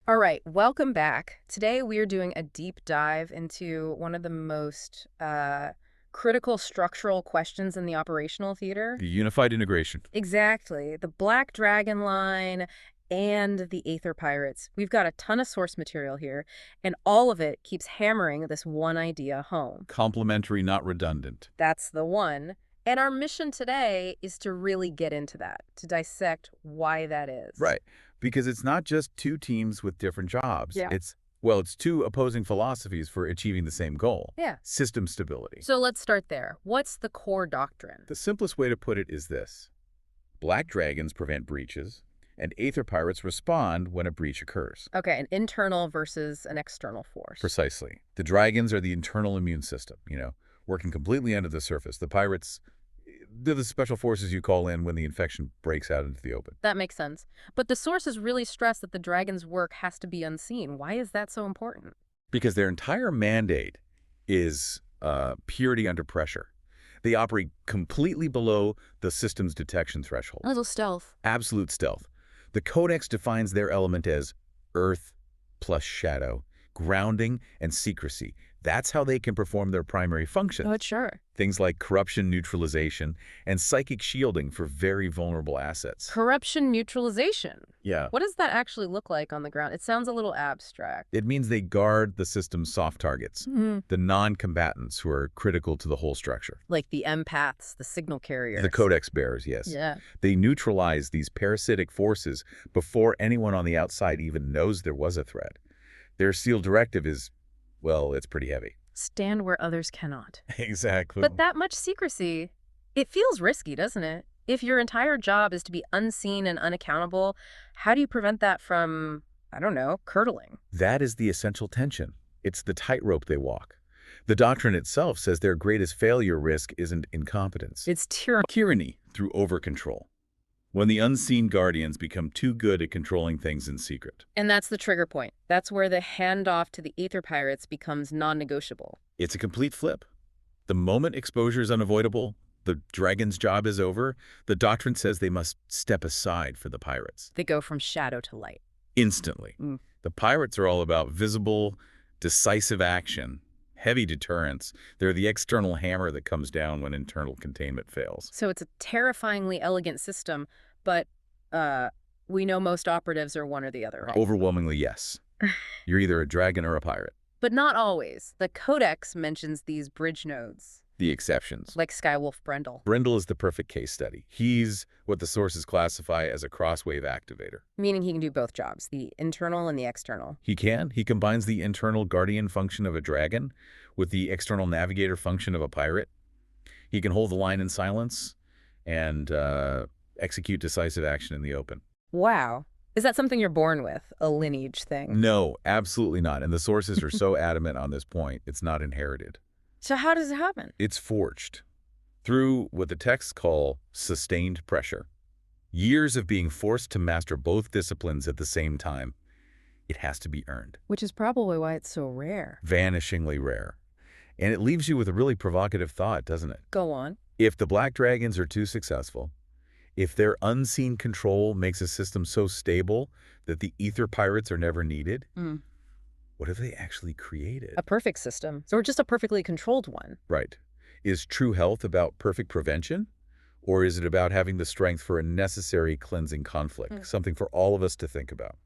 All right, welcome back. Today we are doing a deep dive into one of the most critical structural questions in the operational theater. The unified integration. Exactly. The Black Dragon line and the Aether Pirates. We've got a ton of source material here, and all of it keeps hammering this one idea home. Complementary, not redundant. That's the one. And our mission today is to really get into that, to dissect why that is. Right. Because it's not just two teams with different jobs. Yeah. It's two opposing philosophies for achieving the same goal. Yeah. System stability. So let's start there. What's the core doctrine? The simplest way to put it is this. Black dragons prevent breaches, and Aether Pirates respond when a breach occurs. Okay, an internal versus an external force. Precisely. The dragons are the internal immune system, working completely under the surface. The pirates, they're the special forces you call in when the infection breaks out into the open. That makes sense. But the sources really stress that the dragon's work has to be unseen. Why is that so important? Because their entire mandate is purity under pressure. They operate completely below the system's detection threshold. A little stealth. Absolute stealth. The Codex defines their element as earth plus shadow, grounding, and secrecy. That's how they can perform their primary functions. Oh, sure. Things like corruption neutralization and psychic shielding for very vulnerable assets. Corruption neutralization. Yeah. What does that actually look like on the ground? It sounds a little abstract. It means they guard the system's soft targets, Mm-hmm. the non-combatants who are critical to the whole structure. Like the empaths, the signal carriers. The Codex bearers, yes. Yeah. They neutralize these parasitic forces before anyone on the outside even knows there was a threat. Their sealed directive is, well, it's pretty heavy. Stand where others cannot. Exactly. But that much secrecy, it feels risky, doesn't it? If your entire job is to be unseen and unaccountable, how do you prevent that from, I don't know, curdling? That is the essential tension. It's the tightrope they walk. The doctrine itself says their greatest failure risk isn't incompetence. It's tyranny. Tyranny through over-control. When the unseen guardians become too good at controlling things in secret. And that's the trigger point. That's where the handoff to the Aether Pirates becomes non-negotiable. It's a complete flip. The moment exposure is unavoidable, the dragon's job is over, the doctrine says they must step aside for the pirates. They go from shadow to light. Instantly. Mm. The pirates are all about visible, decisive action, heavy deterrence. They're the external hammer that comes down when internal containment fails. So it's a terrifyingly elegant system, but we know most operatives are one or the other, right? Overwhelmingly, yes. You're either a dragon or a pirate. But not always. The Codex mentions these bridge nodes, The exceptions. like Skywolf Brendle, Brendle is the perfect case study. He's what the sources classify as a Crosswave Activator. meaning he can do both jobs, the internal and the external. He can. He combines the internal guardian function of a dragon with the external navigator function of a pirate. He can hold the line in silence and execute decisive action in the open. Wow. Is that something you're born with, a lineage thing? No, absolutely not. And the sources are so adamant on this point, it's not inherited. So how does it happen? It's forged through what the texts call sustained pressure. Years of being forced to master both disciplines at the same time. It has to be earned. Which is probably why it's so rare. Vanishingly rare. And it leaves you with a really provocative thought, doesn't it? Go on. If the Black Dragons are too successful, if their unseen control makes a system so stable that the Aether Pirates are never needed, what have they actually created? A perfect system, or just a perfectly controlled one. Right. Is true health about perfect prevention? Or is it about having the strength for a necessary cleansing conflict? Something for all of us to think about.